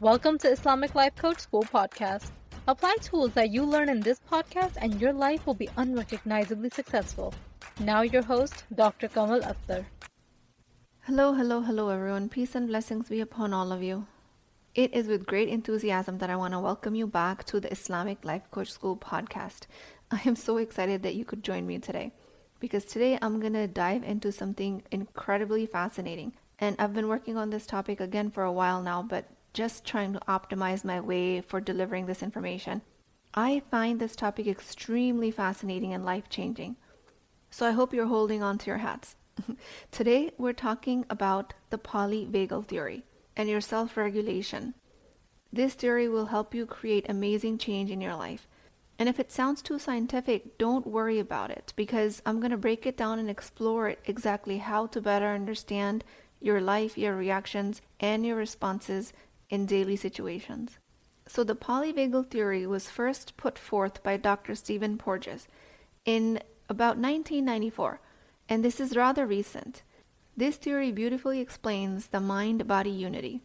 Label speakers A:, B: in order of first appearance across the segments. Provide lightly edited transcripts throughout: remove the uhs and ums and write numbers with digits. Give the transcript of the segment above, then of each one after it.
A: Welcome to Islamic Life Coach School podcast. Apply tools that you learn in this podcast and your life will be unrecognizably successful. Now your host, Dr. Kamal Akhtar.
B: Hello everyone. Peace and blessings be upon all of you. It is with great enthusiasm that I want to welcome you back to the Islamic Life Coach School podcast. I am so excited that you could join me today because today I'm going to dive into something incredibly fascinating. And I've been working on this topic again for a while now, but just trying to optimize my way for delivering this information. I find this topic extremely fascinating and life-changing. So I hope you're holding on to your hats. Today we're talking about the Polyvagal Theory and your self-regulation. This theory will help you create amazing change in your life. And if it sounds too scientific, don't worry about it because I'm going to break it down and explore it exactly how to better understand your life, your reactions, and your responses in daily situations. So the Polyvagal Theory was first put forth by Dr. Stephen Porges in about 1994, and this is rather recent. This theory beautifully explains the mind-body unity.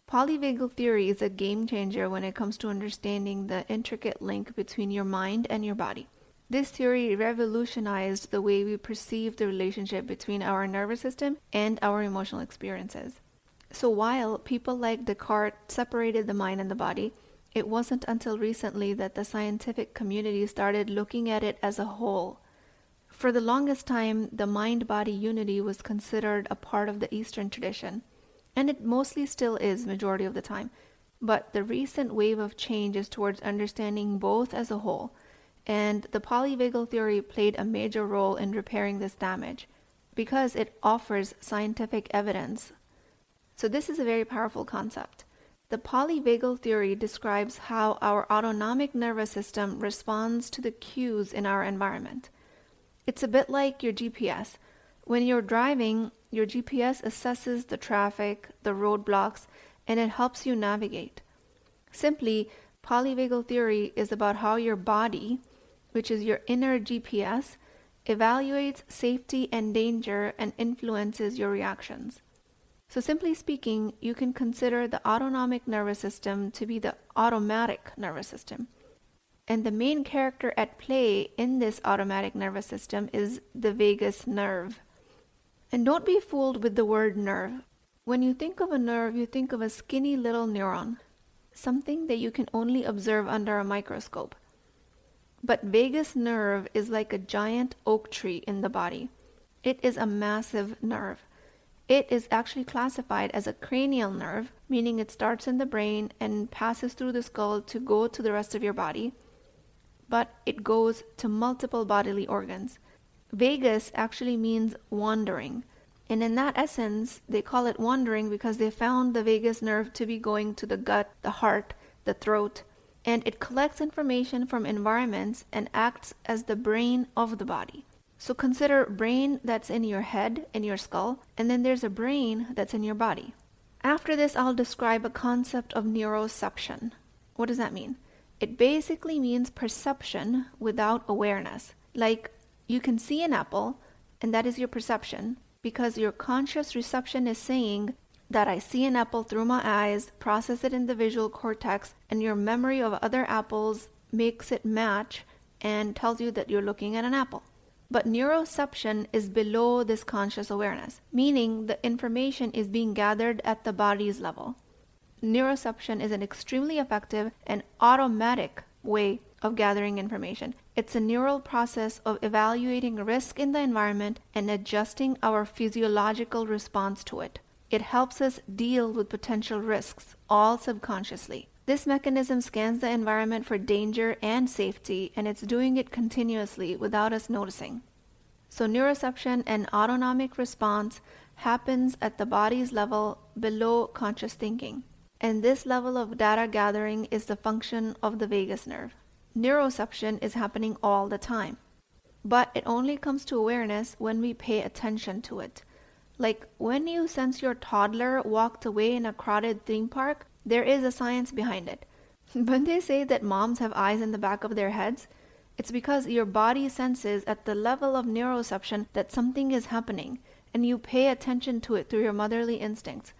B: Polyvagal theory is a game changer when it comes to understanding the intricate link between your mind and your body. This theory revolutionized the way we perceive the relationship between our nervous system and our emotional experiences. So while people like Descartes separated the mind and the body, it wasn't until recently that the scientific community started looking at it as a whole. For the longest time, the mind-body unity was considered a part of the Eastern tradition, and it mostly still is majority of the time. But the recent wave of change is towards understanding both as a whole, and the Polyvagal Theory played a major role in repairing this damage because it offers scientific evidence. So this is a very powerful concept. The Polyvagal Theory describes how our autonomic nervous system responds to the cues in our environment. It's a bit like your GPS. When you're driving, your GPS assesses the traffic, the roadblocks, and it helps you navigate. Simply, Polyvagal Theory is about how your body, which is your inner GPS, evaluates safety and danger and influences your reactions. So simply speaking, you can consider the autonomic nervous system to be the automatic nervous system. And the main character at play in this automatic nervous system is the vagus nerve. And don't be fooled with the word nerve. When you think of a nerve, you think of a skinny little neuron, something that you can only observe under a microscope. But vagus nerve is like a giant oak tree in the body. It is a massive nerve. It is actually classified as a cranial nerve, meaning it starts in the brain and passes through the skull to go to the rest of your body, but it goes to multiple bodily organs. Vagus actually means wandering, and in that essence, they call it wandering because they found the vagus nerve to be going to the gut, the heart, the throat, and it collects information from environments and acts as the brain of the body. So consider brain that's in your head, in your skull, and then there's a brain that's in your body. After this, I'll describe a concept of neuroception. What does that mean? It basically means perception without awareness. Like you can see an apple, and that is your perception, because your conscious reception is saying that I see an apple through my eyes, process it in the visual cortex, and your memory of other apples makes it match and tells you that you're looking at an apple. But neuroception is below this conscious awareness, meaning the information is being gathered at the body's level. Neuroception is an extremely effective and automatic way of gathering information. It's a neural process of evaluating risk in the environment and adjusting our physiological response to it. It helps us deal with potential risks, all subconsciously. This mechanism scans the environment for danger and safety, and it's doing it continuously without us noticing. So neuroception and autonomic response happens at the body's level below conscious thinking. And this level of data gathering is the function of the vagus nerve. Neuroception is happening all the time, but it only comes to awareness when we pay attention to it. Like when you sense your toddler walked away in a crowded theme park, there is a science behind it. When they say that moms have eyes in the back of their heads, it's because your body senses at the level of neuroception that something is happening, and you pay attention to it through your motherly instincts.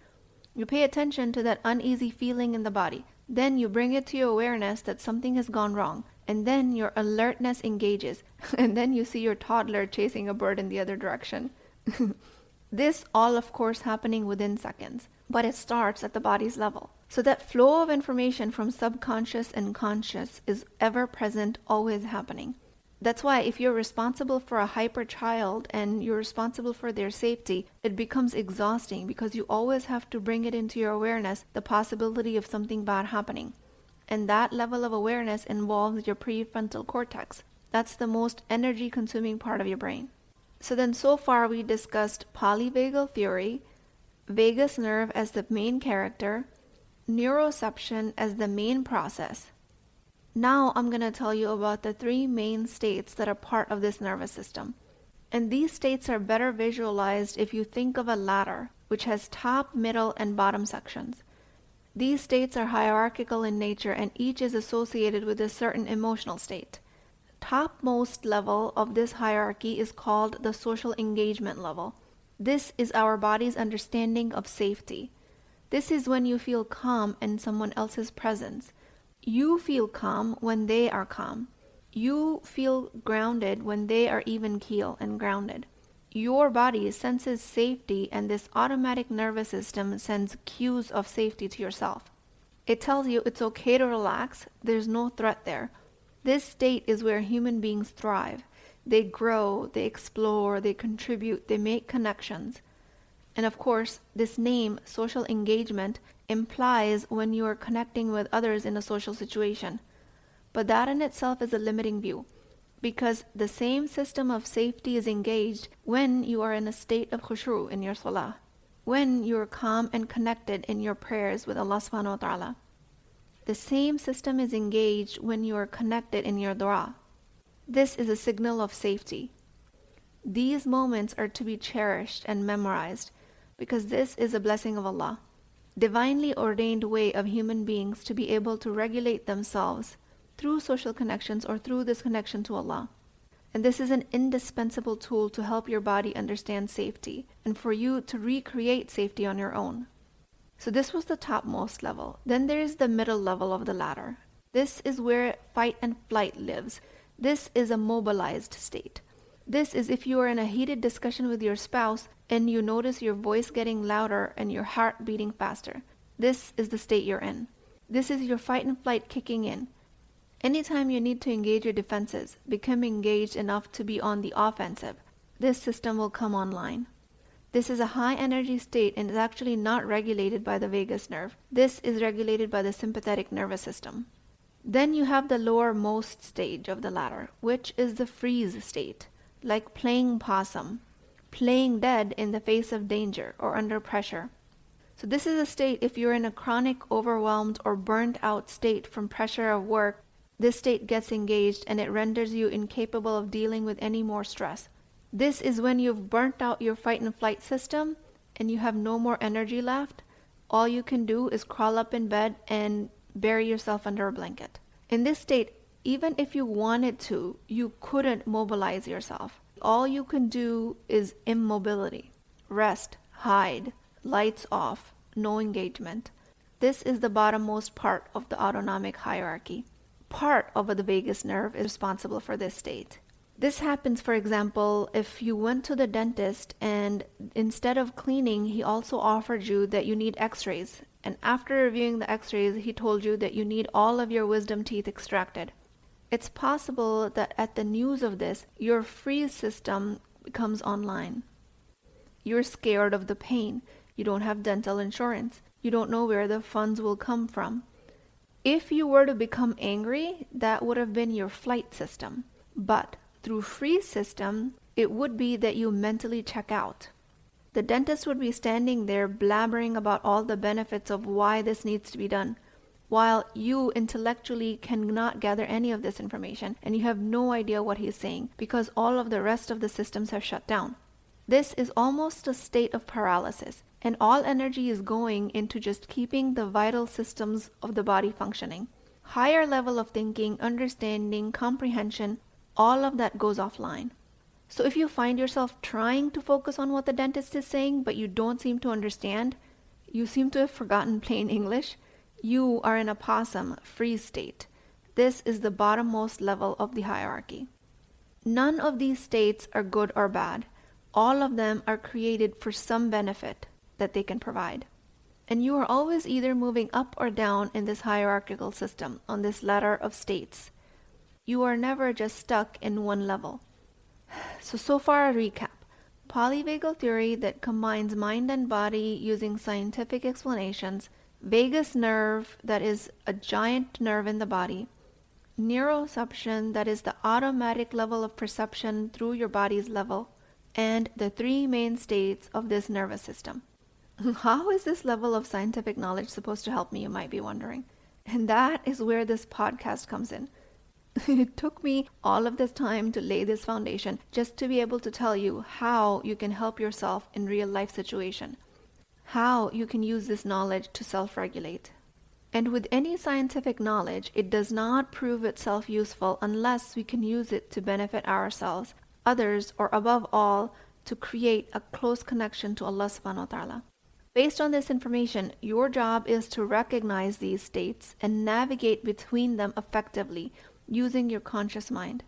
B: You pay attention to that uneasy feeling in the body. Then you bring it to your awareness that something has gone wrong. And then your alertness engages. And then you see your toddler chasing a bird in the other direction. This all, of course, happening within seconds. But it starts at the body's level. So that flow of information from subconscious and conscious is ever present, always happening. That's why if you're responsible for a hyper child and you're responsible for their safety, it becomes exhausting because you always have to bring it into your awareness, the possibility of something bad happening. And that level of awareness involves your prefrontal cortex. That's the most energy consuming part of your brain. So then so far we discussed polyvagal theory, vagus nerve as the main character, neuroception as the main process. Now I'm going to tell you about the 3 main states that are part of this nervous system. And these states are better visualized if you think of a ladder, which has top, middle, and bottom sections. These states are hierarchical in nature and each is associated with a certain emotional state. Topmost level of this hierarchy is called the social engagement level. This is our body's understanding of safety. This is when you feel calm in someone else's presence. You feel calm when they are calm. You feel grounded when they are even keel and grounded. Your body senses safety and this automatic nervous system sends cues of safety to yourself. It tells you it's okay to relax, there's no threat there. This state is where human beings thrive. They grow, they explore, they contribute, they make connections. And of course, this name, social engagement, implies when you are connecting with others in a social situation. But that in itself is a limiting view, because the same system of safety is engaged when you are in a state of khushu in your salah, when you are calm and connected in your prayers with Allah subhanahu wa ta'ala. The same system is engaged when you are connected in your dua. This is a signal of safety. These moments are to be cherished and memorized because this is a blessing of Allah, divinely ordained way of human beings to be able to regulate themselves through social connections or through this connection to Allah. And this is an indispensable tool to help your body understand safety and for you to recreate safety on your own. So this was the topmost level. Then there is the middle level of the ladder. This is where fight and flight lives. This is a mobilized state. This is if you are in a heated discussion with your spouse and you notice your voice getting louder and your heart beating faster. This is the state you're in. This is your fight and flight kicking in. Anytime you need to engage your defenses, become engaged enough to be on the offensive, this system will come online. This is a high energy state and is actually not regulated by the vagus nerve. This is regulated by the sympathetic nervous system. Then you have the lowermost stage of the ladder, which is the freeze state, like playing possum, playing dead in the face of danger or under pressure. So this is a state if you're in a chronic, overwhelmed, or burnt out state from pressure of work. This state gets engaged and it renders you incapable of dealing with any more stress. This is when you've burnt out your fight and flight system and you have no more energy left. All you can do is crawl up in bed and bury yourself under a blanket. In this state, even if you wanted to, you couldn't mobilize yourself. All you can do is immobility, rest, hide, lights off, no engagement. This is the bottommost part of the autonomic hierarchy. Part of the vagus nerve is responsible for this state. This happens, for example, if you went to the dentist and instead of cleaning, he also offered you that you need x-rays. And after reviewing the x-rays, he told you that you need all of your wisdom teeth extracted. It's possible that at the news of this, your freeze system becomes online. You're scared of the pain. You don't have dental insurance. You don't know where the funds will come from. If you were to become angry, that would have been your flight system. But through freeze system, it would be that you mentally check out. The dentist would be standing there blabbering about all the benefits of why this needs to be done, while you intellectually cannot gather any of this information and you have no idea what he's saying because all of the rest of the systems have shut down. This is almost a state of paralysis, and all energy is going into just keeping the vital systems of the body functioning. Higher level of thinking, understanding, comprehension, all of that goes offline. So if you find yourself trying to focus on what the dentist is saying, but you don't seem to understand, You seem to have forgotten plain English. You are in a possum freeze state. This is the bottommost level of the hierarchy. None of these states are good or bad. All of them are created for some benefit that they can provide. And you are always either moving up or down in this hierarchical system, on this ladder of states. You are never just stuck in one level. So far a recap. Polyvagal theory that combines mind and body using scientific explanations, vagus nerve that is a giant nerve in the body, neuroception that is the automatic level of perception through your body's level, and the three main states of this nervous system. How is this level of scientific knowledge supposed to help me, you might be wondering? And that is where this podcast comes in. It took me all of this time to lay this foundation just to be able to tell you how you can help yourself in real life situation, how you can use this knowledge to self-regulate. And with any scientific knowledge, it does not prove itself useful unless we can use it to benefit ourselves, others, or above all, to create a close connection to Allah subhanahu wa ta'ala. Based on this information, your job is to recognize these states and navigate between them effectively using your conscious mind.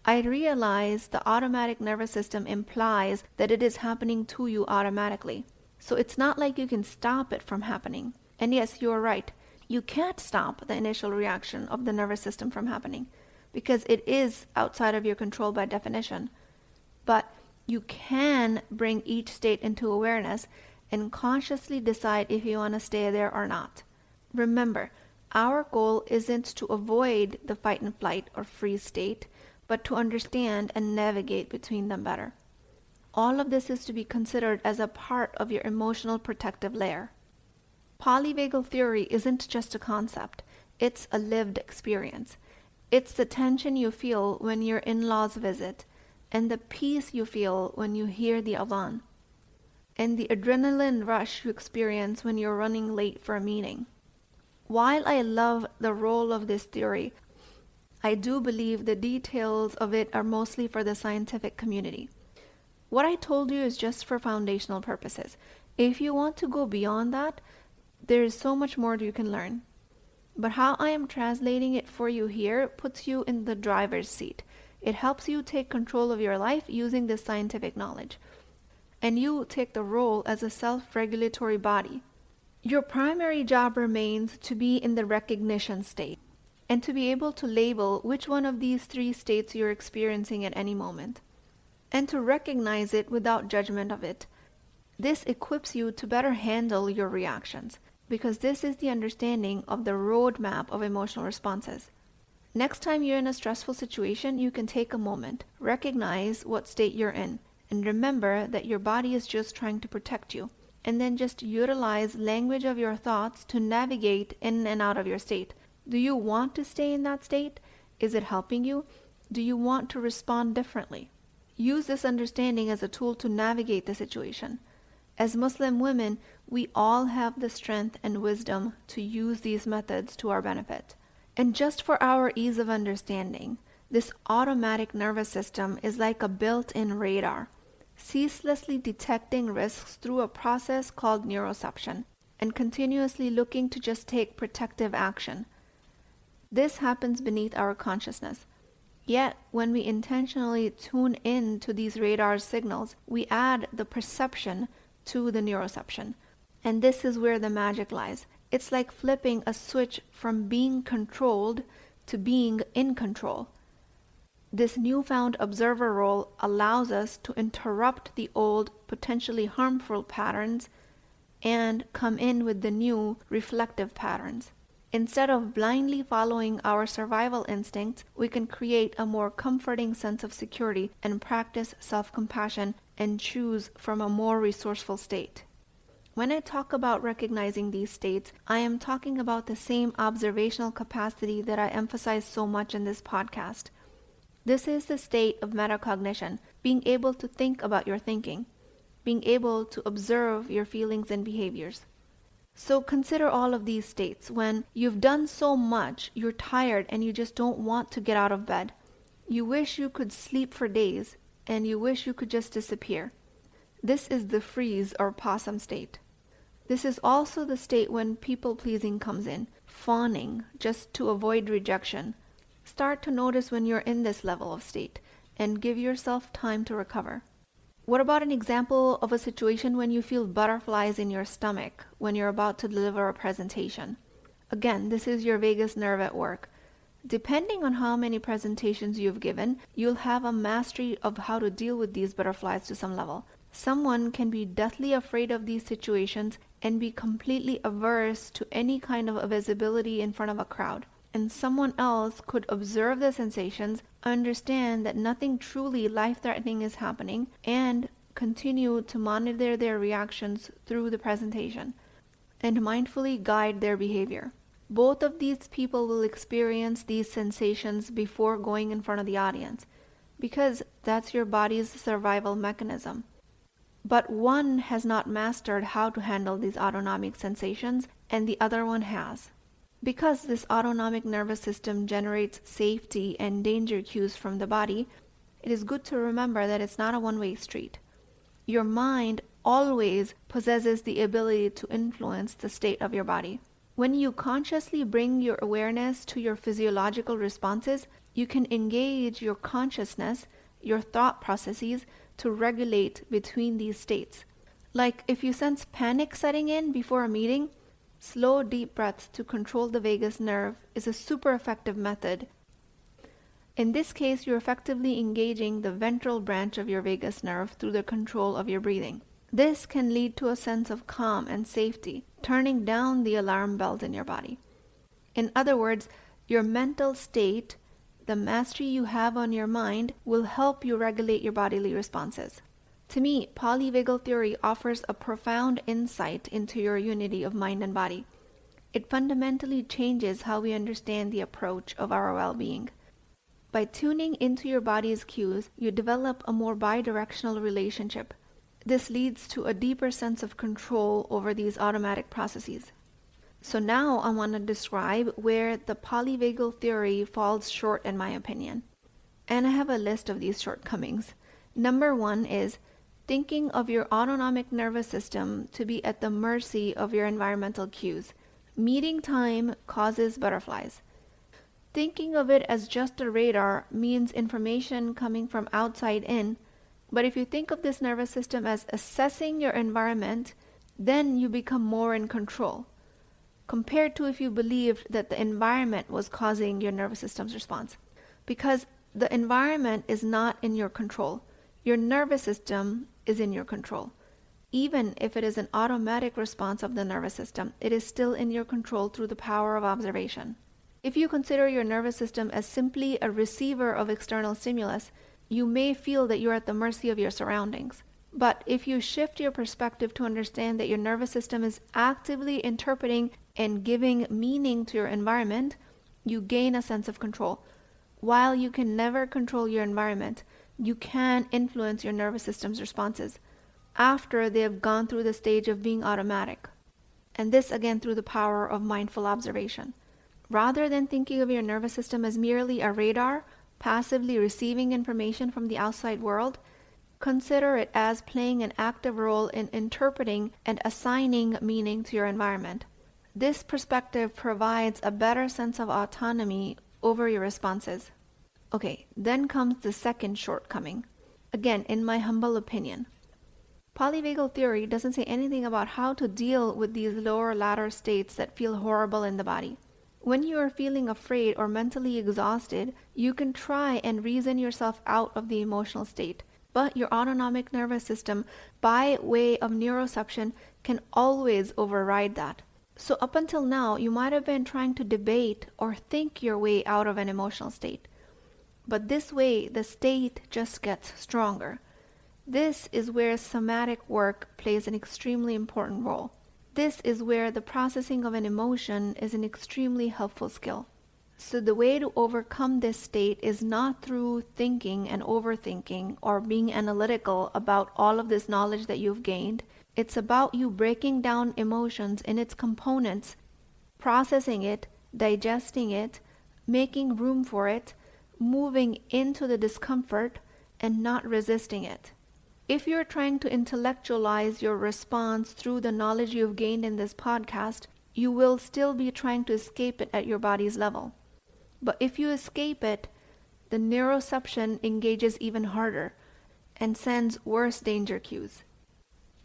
B: I realize the automatic nervous system implies that it is happening to you automatically. So it's not like you can stop it from happening. And yes, you are right. You can't stop the initial reaction of the nervous system from happening because it is outside of your control by definition. But you can bring each state into awareness and consciously decide if you want to stay there or not. Remember, our goal isn't to avoid the fight and flight or freeze state, but to understand and navigate between them better. All of this is to be considered as a part of your emotional protective layer. Polyvagal theory isn't just a concept, it's a lived experience. It's the tension you feel when your in-laws visit, and the peace you feel when you hear the adhan, and the adrenaline rush you experience when you're running late for a meeting. While I love the role of this theory, I do believe the details of it are mostly for the scientific community. What I told you is just for foundational purposes. If you want to go beyond that, there is so much more you can learn. But how I am translating it for you here puts you in the driver's seat. It helps you take control of your life using this scientific knowledge. And you take the role as a self-regulatory body. Your primary job remains to be in the recognition state and to be able to label which one of these three states you're experiencing at any moment and to recognize it without judgment of it. This equips you to better handle your reactions because this is the understanding of the roadmap of emotional responses. Next time you're in a stressful situation, you can take a moment, recognize what state you're in, and remember that your body is just trying to protect you. And then just utilize language of your thoughts to navigate in and out of your state. Do you want to stay in that state? Is it helping you? Do you want to respond differently? Use this understanding as a tool to navigate the situation. As Muslim women, we all have the strength and wisdom to use these methods to our benefit. And just for our ease of understanding, this automatic nervous system is like a built-in radar, ceaselessly detecting risks through a process called neuroception and continuously looking to just take protective action. This happens beneath our consciousness. Yet, when we intentionally tune in to these radar signals, we add the perception to the neuroception. And this is where the magic lies. It's like flipping a switch from being controlled to being in control. This newfound observer role allows us to interrupt the old, potentially harmful patterns and come in with the new, reflective patterns. Instead of blindly following our survival instincts, we can create a more comforting sense of security and practice self-compassion and choose from a more resourceful state. When I talk about recognizing these states, I am talking about the same observational capacity that I emphasize so much in this podcast. This is the state of metacognition, being able to think about your thinking, being able to observe your feelings and behaviors. So consider all of these states when you've done so much, you're tired and you just don't want to get out of bed. You wish you could sleep for days and you wish you could just disappear. This is the freeze or possum state. This is also the state when people-pleasing comes in, fawning just to avoid rejection. Start to notice when you're in this level of state and give yourself time to recover. What about an example of a situation when you feel butterflies in your stomach when you're about to deliver a presentation? Again, this is your vagus nerve at work. Depending on how many presentations you've given, you'll have a mastery of how to deal with these butterflies to some level. Someone can be deathly afraid of these situations and be completely averse to any kind of visibility in front of a crowd. And someone else could observe the sensations, understand that nothing truly life-threatening is happening, and continue to monitor their reactions through the presentation and mindfully guide their behavior. Both of these people will experience these sensations before going in front of the audience, because that's your body's survival mechanism. But one has not mastered how to handle these autonomic sensations, and the other one has. Because this autonomic nervous system generates safety and danger cues from the body, it is good to remember that it's not a one-way street. Your mind always possesses the ability to influence the state of your body. When you consciously bring your awareness to your physiological responses, you can engage your consciousness, your thought processes, to regulate between these states. Like if you sense panic setting in before a meeting, slow, deep breaths to control the vagus nerve is a super effective method. In this case, you're effectively engaging the ventral branch of your vagus nerve through the control of your breathing. This can lead to a sense of calm and safety, turning down the alarm bells in your body. In other words, your mental state, the mastery you have on your mind, will help you regulate your bodily responses. To me, Polyvagal Theory offers a profound insight into your unity of mind and body. It fundamentally changes how we understand the approach of our well-being. By tuning into your body's cues, you develop a more bidirectional relationship. This leads to a deeper sense of control over these automatic processes. So now I want to describe where the Polyvagal Theory falls short in my opinion. And I have a list of these shortcomings. Number one is thinking of your autonomic nervous system to be at the mercy of your environmental cues. Meeting time causes butterflies. Thinking of it as just a radar means information coming from outside in. But if you think of this nervous system as assessing your environment, then you become more in control, compared to if you believed that the environment was causing your nervous system's response. Because the environment is not in your control. Your nervous system is in your control. Even if it is an automatic response of the nervous system, it is still in your control through the power of observation. If you consider your nervous system as simply a receiver of external stimulus, you may feel that you're at the mercy of your surroundings. But if you shift your perspective to understand that your nervous system is actively interpreting and giving meaning to your environment, you gain a sense of control. While you can never control your environment, you can influence your nervous system's responses after they have gone through the stage of being automatic. And this again through the power of mindful observation. Rather than thinking of your nervous system as merely a radar, passively receiving information from the outside world, consider it as playing an active role in interpreting and assigning meaning to your environment. This perspective provides a better sense of autonomy over your responses. Okay, then comes the second shortcoming. Again, in my humble opinion, Polyvagal Theory doesn't say anything about how to deal with these lower ladder states that feel horrible in the body. When you are feeling afraid or mentally exhausted, you can try and reason yourself out of the emotional state. But your autonomic nervous system, by way of neuroception, can always override that. So up until now, you might have been trying to debate or think your way out of an emotional state. But this way, the state just gets stronger. This is where somatic work plays an extremely important role. This is where the processing of an emotion is an extremely helpful skill. So the way to overcome this state is not through thinking and overthinking or being analytical about all of this knowledge that you've gained. It's about you breaking down emotions in its components, processing it, digesting it, making room for it, moving into the discomfort, and not resisting it. If you're trying to intellectualize your response through the knowledge you've gained in this podcast, you will still be trying to escape it at your body's level. But if you escape it, the neuroception engages even harder and sends worse danger cues.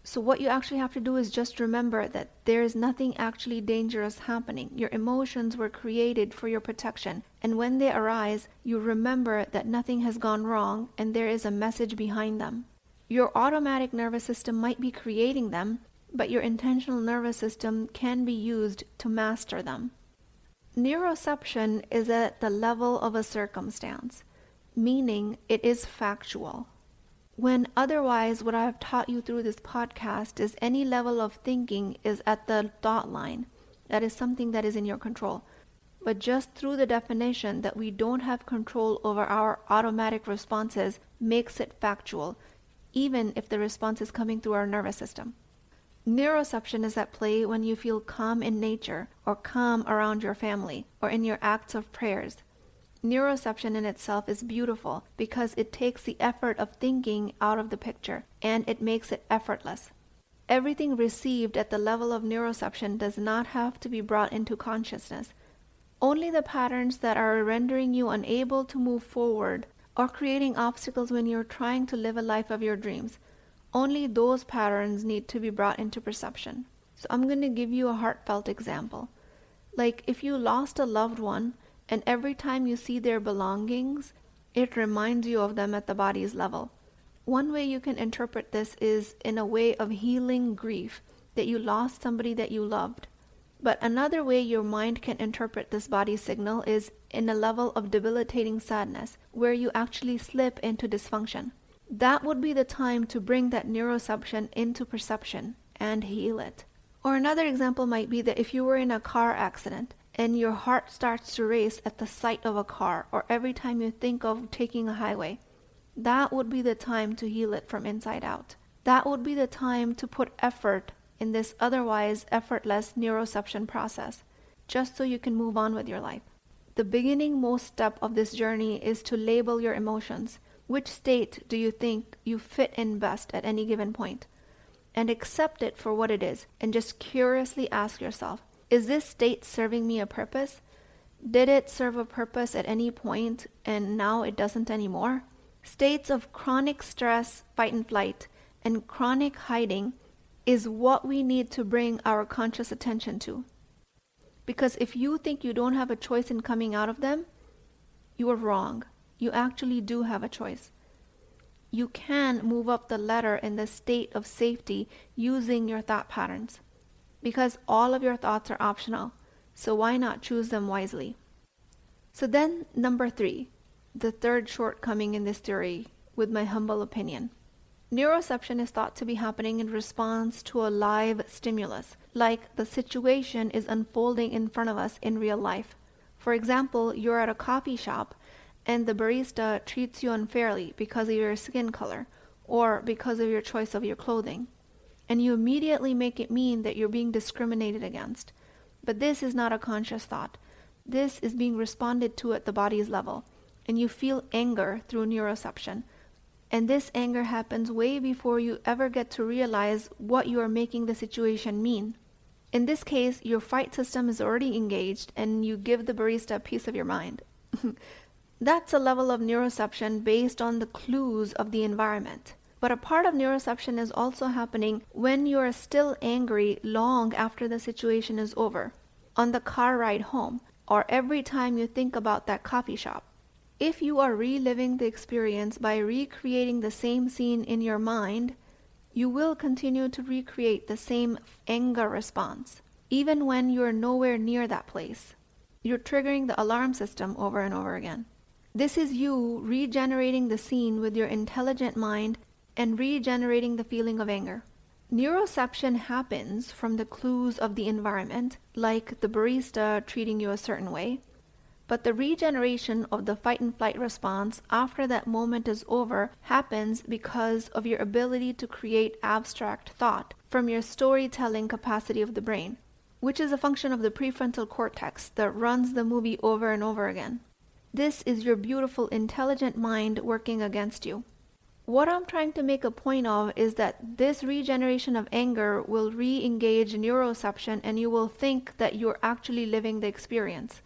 B: So what you actually have to do is just remember that there is nothing actually dangerous happening. Your emotions were created for your protection. And when they arise, you remember that nothing has gone wrong and there is a message behind them. Your automatic nervous system might be creating them, but your intentional nervous system can be used to master them. Neuroception is at the level of a circumstance, meaning it is factual. When otherwise what I have taught you through this podcast is any level of thinking is at the thought line. That is something that is in your control. But just through the definition that we don't have control over our automatic responses makes it factual, even if the response is coming through our nervous system. Neuroception is at play when you feel calm in nature or calm around your family or in your acts of prayers. Neuroception in itself is beautiful because it takes the effort of thinking out of the picture and it makes it effortless. Everything received at the level of neuroception does not have to be brought into consciousness. Only the patterns that are rendering you unable to move forward or creating obstacles when you're trying to live a life of your dreams, only those patterns need to be brought into perception. So I'm going to give you a heartfelt example. Like if you lost a loved one, and every time you see their belongings, it reminds you of them at the body's level. One way you can interpret this is in a way of healing grief, that you lost somebody that you loved. But another way your mind can interpret this body signal is in a level of debilitating sadness, where you actually slip into dysfunction. That would be the time to bring that neuroception into perception and heal it. Or another example might be that if you were in a car accident, and your heart starts to race at the sight of a car or every time you think of taking a highway, that would be the time to heal it from inside out. That would be the time to put effort in this otherwise effortless neuroception process, just so you can move on with your life. The beginning most step of this journey is to label your emotions. Which state do you think you fit in best at any given point? And accept it for what it is, and just curiously ask yourself, is this state serving me a purpose? Did it serve a purpose at any point and now it doesn't anymore? States of chronic stress, fight and flight, and chronic hiding is what we need to bring our conscious attention to. Because if you think you don't have a choice in coming out of them, you are wrong. You actually do have a choice. You can move up the ladder in the state of safety using your thought patterns. Because all of your thoughts are optional, so why not choose them wisely? So then, number 3, the third shortcoming in this theory, with my humble opinion. Neuroception is thought to be happening in response to a live stimulus, like the situation is unfolding in front of us in real life. For example, you're at a coffee shop and the barista treats you unfairly because of your skin color or because of your choice of your clothing. And you immediately make it mean that you're being discriminated against. But this is not a conscious thought. This is being responded to at the body's level. And you feel anger through neuroception. And this anger happens way before you ever get to realize what you are making the situation mean. In this case, your fight system is already engaged and you give the barista a piece of your mind. That's a level of neuroception based on the clues of the environment. But a part of neuroception is also happening when you are still angry long after the situation is over, on the car ride home, or every time you think about that coffee shop. If you are reliving the experience by recreating the same scene in your mind, you will continue to recreate the same anger response, even when you are nowhere near that place. You're triggering the alarm system over and over again. This is you regenerating the scene with your intelligent mind and regenerating the feeling of anger. Neuroception happens from the clues of the environment, like the barista treating you a certain way, but the regeneration of the fight and flight response after that moment is over happens because of your ability to create abstract thought from your storytelling capacity of the brain, which is a function of the prefrontal cortex that runs the movie over and over again. This is your beautiful, intelligent mind working against you. What I'm trying to make a point of is that this regeneration of anger will re-engage neuroception, and you will think that you're actually living the experience.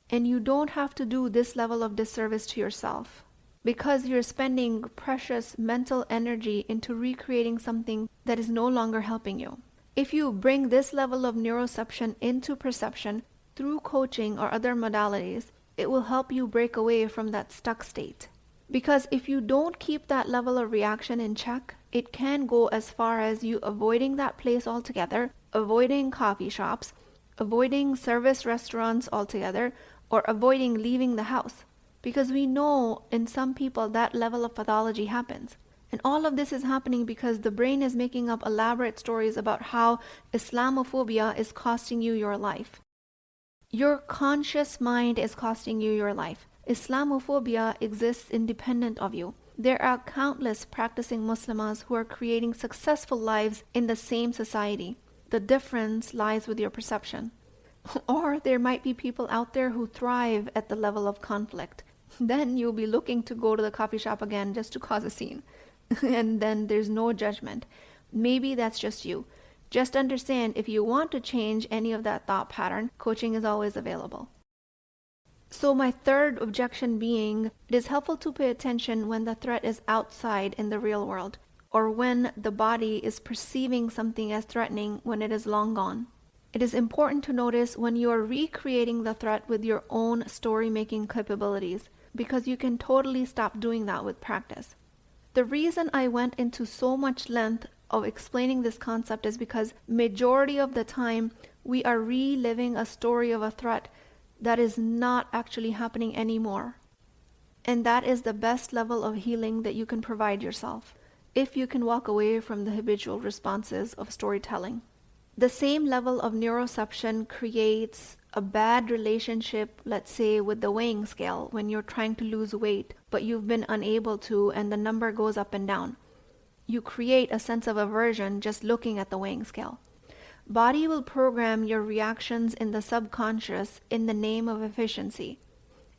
B: And you don't have to do this level of disservice to yourself, because you're spending precious mental energy into recreating something that is no longer helping you. If you bring this level of neuroception into perception through coaching or other modalities, it will help you break away from that stuck state. Because if you don't keep that level of reaction in check, it can go as far as you avoiding that place altogether, avoiding coffee shops, avoiding service restaurants altogether, or avoiding leaving the house. Because we know in some people that level of pathology happens. And all of this is happening because the brain is making up elaborate stories about how Islamophobia is costing you your life. Your conscious mind is costing you your life. Islamophobia exists independent of you. There are countless practicing Muslims who are creating successful lives in the same society. The difference lies with your perception. Or there might be people out there who thrive at the level of conflict. Then you'll be looking to go to the coffee shop again just to cause a scene. And then there's no judgment. Maybe that's just you. Just understand, if you want to change any of that thought pattern, coaching is always available. So my third objection being, it is helpful to pay attention when the threat is outside in the real world, or when the body is perceiving something as threatening when it is long gone. It is important to notice when you are recreating the threat with your own story-making capabilities, because you can totally stop doing that with practice. The reason I went into so much length of explaining this concept is because majority of the time we are reliving a story of a threat that is not actually happening anymore. And that is the best level of healing that you can provide yourself, if you can walk away from the habitual responses of storytelling. The same level of neuroception creates a bad relationship, let's say, with the weighing scale when you're trying to lose weight, but you've been unable to and the number goes up and down. You create a sense of aversion just looking at the weighing scale. Body will program your reactions in the subconscious in the name of efficiency.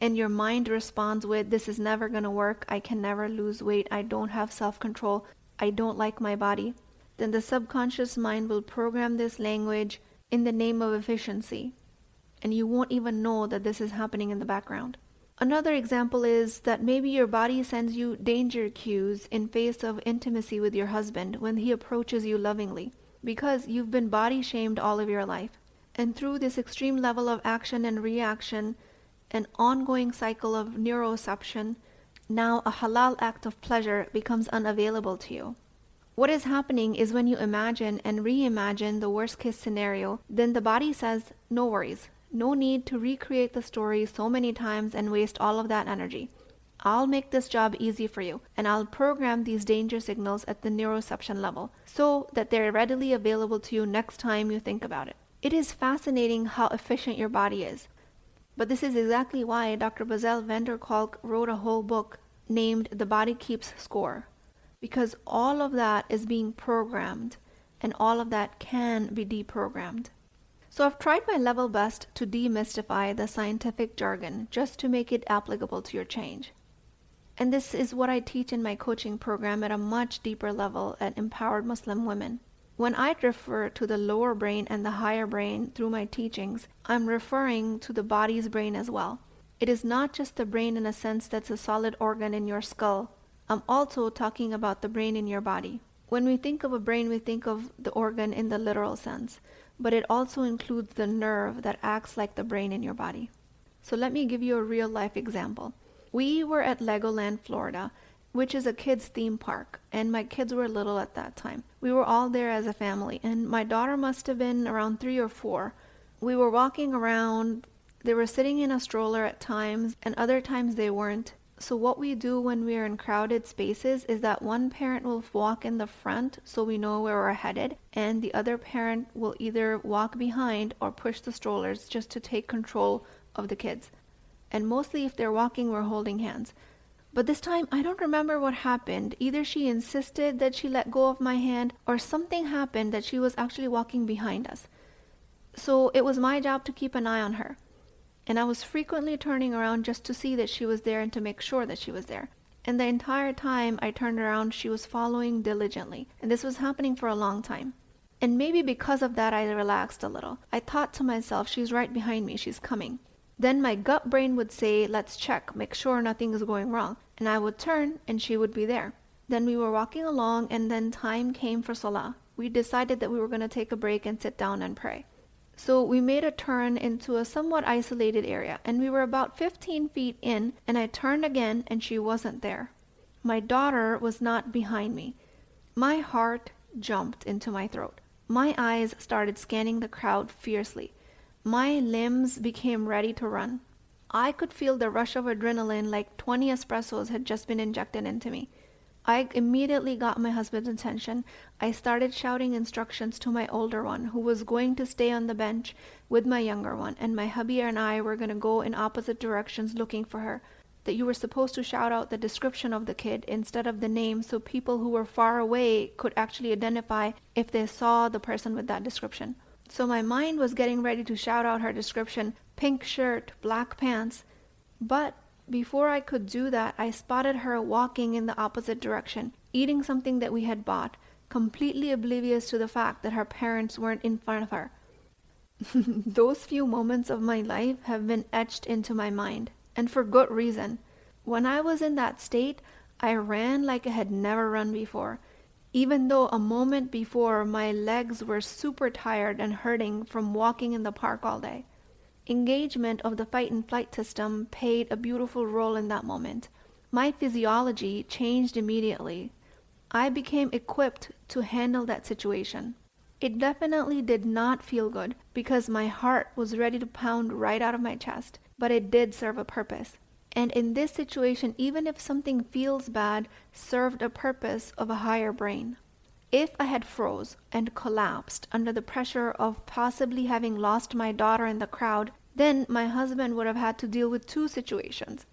B: And your mind responds with, this is never going to work, I can never lose weight, I don't have self-control, I don't like my body. Then the subconscious mind will program this language in the name of efficiency. And you won't even know that this is happening in the background. Another example is that maybe your body sends you danger cues in face of intimacy with your husband when he approaches you lovingly, because you've been body shamed all of your life. And through this extreme level of action and reaction, an ongoing cycle of neuroception, now a halal act of pleasure becomes unavailable to you. What is happening is when you imagine and reimagine the worst case scenario, then the body says, no worries, no need to recreate the story so many times and waste all of that energy. I'll make this job easy for you, and I'll program these danger signals at the neuroception level so that they're readily available to you next time you think about it. It is fascinating how efficient your body is. But this is exactly why Dr. Bessel van der Kolk wrote a whole book named The Body Keeps Score. Because all of that is being programmed, and all of that can be deprogrammed. So I've tried my level best to demystify the scientific jargon just to make it applicable to your change. And this is what I teach in my coaching program at a much deeper level at Empowered Muslim Women. When I refer to the lower brain and the higher brain through my teachings, I'm referring to the body's brain as well. It is not just the brain in a sense that's a solid organ in your skull. I'm also talking about the brain in your body. When we think of a brain, we think of the organ in the literal sense, but it also includes the nerve that acts like the brain in your body. So let me give you a real life example. We were at Legoland, Florida, which is a kids theme park, and my kids were little at that time. We were all there as a family, and my daughter must have been around 3 or 4. We were walking around. They were sitting in a stroller at times, and other times they weren't. So what we do when we are in crowded spaces is that one parent will walk in the front so we know where we're headed, and the other parent will either walk behind or push the strollers just to take control of the kids. And mostly if they're walking, we're holding hands. But this time, I don't remember what happened. Either she insisted that she let go of my hand, or something happened that she was actually walking behind us. So it was my job to keep an eye on her. And I was frequently turning around just to see that she was there and to make sure that she was there. And the entire time I turned around, she was following diligently. And this was happening for a long time. And maybe because of that, I relaxed a little. I thought to myself, she's right behind me, she's coming. Then my gut brain would say, let's check, make sure nothing is going wrong. And I would turn and she would be there. Then we were walking along and then time came for Salah. We decided that we were going to take a break and sit down and pray. So we made a turn into a somewhat isolated area and we were about 15 feet in and I turned again and she wasn't there. My daughter was not behind me. My heart jumped into my throat. My eyes started scanning the crowd fiercely. My limbs became ready to run. I could feel the rush of adrenaline like 20 espressos had just been injected into me. I immediately got my husband's attention. I started shouting instructions to my older one, who was going to stay on the bench with my younger one, and my hubby and I were going to go in opposite directions looking for her. That you were supposed to shout out the description of the kid instead of the name so people who were far away could actually identify if they saw the person with that description. So my mind was getting ready to shout out her description, pink shirt, black pants, but before I could do that, I spotted her walking in the opposite direction, eating something that we had bought, completely oblivious to the fact that her parents weren't in front of her. Those few moments of my life have been etched into my mind, and for good reason. When I was in that state, I ran like I had never run before, even though a moment before my legs were super tired and hurting from walking in the park all day. Engagement of the fight and flight system played a beautiful role in that moment. My physiology changed immediately. I became equipped to handle that situation. It definitely did not feel good because my heart was ready to pound right out of my chest, but it did serve a purpose. And in this situation, even if something feels bad, served a purpose of a higher brain. If I had froze and collapsed under the pressure of possibly having lost my daughter in the crowd, then my husband would have had to deal with two situations.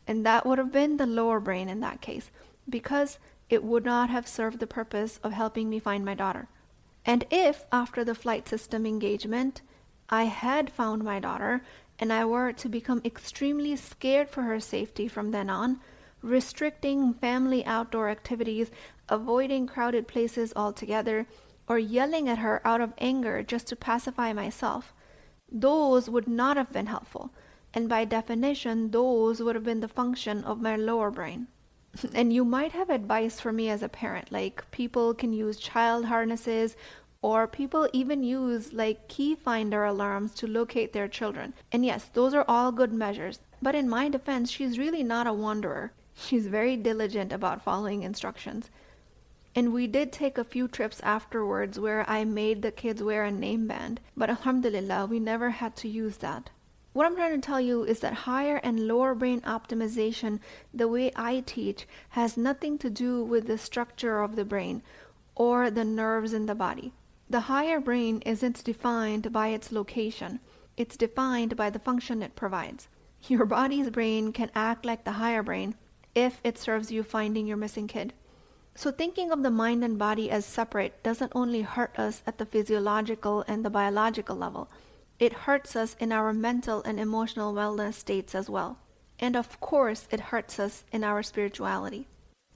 B: And that would have been the lower brain in that case, because it would not have served the purpose of helping me find my daughter. And if, after the flight system engagement, I had found my daughter and I were to become extremely scared for her safety from then on, restricting family outdoor activities, avoiding crowded places altogether, or yelling at her out of anger just to pacify myself, those would not have been helpful. And by definition, those would have been the function of my lower brain. And you might have advice for me as a parent, like people can use child harnesses, or people even use like key finder alarms to locate their children. And yes, those are all good measures. But in my defense, she's really not a wanderer. She's very diligent about following instructions. And we did take a few trips afterwards where I made the kids wear a name band. But alhamdulillah, we never had to use that. What I'm trying to tell you is that higher and lower brain optimization, the way I teach, has nothing to do with the structure of the brain or the nerves in the body. The higher brain isn't defined by its location. It's defined by the function it provides. Your body's brain can act like the higher brain if it serves you finding your missing kid. So thinking of the mind and body as separate doesn't only hurt us at the physiological and the biological level. It hurts us in our mental and emotional wellness states as well. And of course, it hurts us in our spirituality.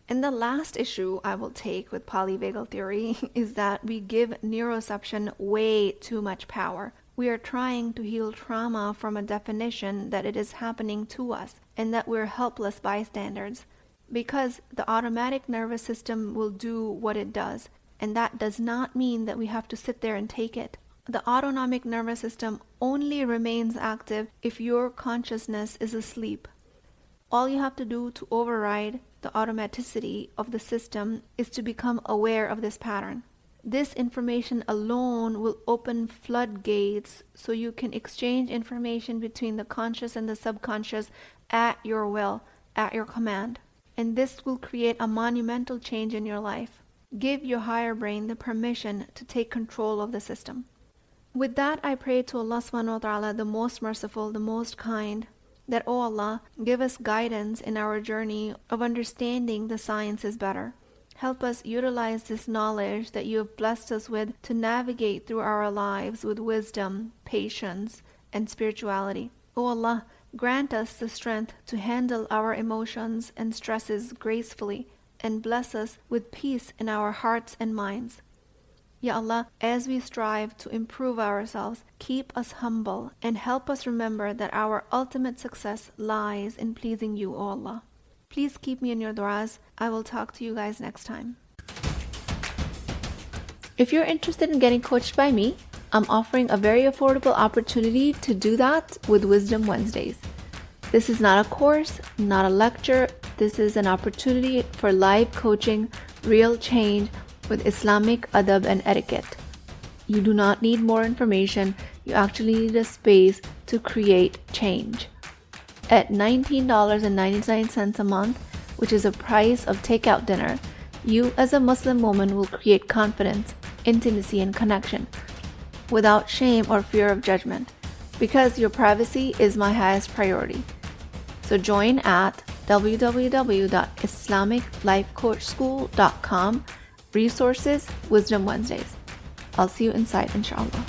B: And the last issue I will take with polyvagal theory is that we give neuroception way too much power. We are trying to heal trauma from a definition that it is happening to us and that we're helpless bystanders. Because the automatic nervous system will do what it does, and that does not mean that we have to sit there and take it. The autonomic nervous system only remains active if your consciousness is asleep. All you have to do to override the automaticity of the system is to become aware of this pattern. This information alone will open floodgates so you can exchange information between the conscious and the subconscious at your will, at your command. And this will create a monumental change in your life. Give your higher brain the permission to take control of the system. With that, I pray to Allah subhanahu wa ta'ala, the most merciful, the most kind, that, oh Allah, give us guidance in our journey of understanding the sciences better. Help us utilize this knowledge that you have blessed us with to navigate through our lives with wisdom, patience, and spirituality. Oh Allah, Grant us the strength to handle our emotions and stresses gracefully, and bless us with peace in our hearts and minds. Ya Allah, as we strive to improve ourselves, keep us humble and help us remember that our ultimate success lies in pleasing you, O Allah. Please keep me in your du'as. I will talk to you guys next time. If you're interested in getting coached by me, I'm offering a very affordable opportunity to do that with Wisdom Wednesdays. This is not a course, not a lecture. This is an opportunity for live coaching, real change with Islamic adab and etiquette. You do not need more information. You actually need a space to create change. At $19.99 a month, which is the price of takeout dinner, you as a Muslim woman will create confidence, intimacy, and connection without shame or fear of judgment, because your privacy is my highest priority. So join at www.islamiclifecoachschool.com. Resources, Wisdom Wednesdays. I'll see you inside, inshallah.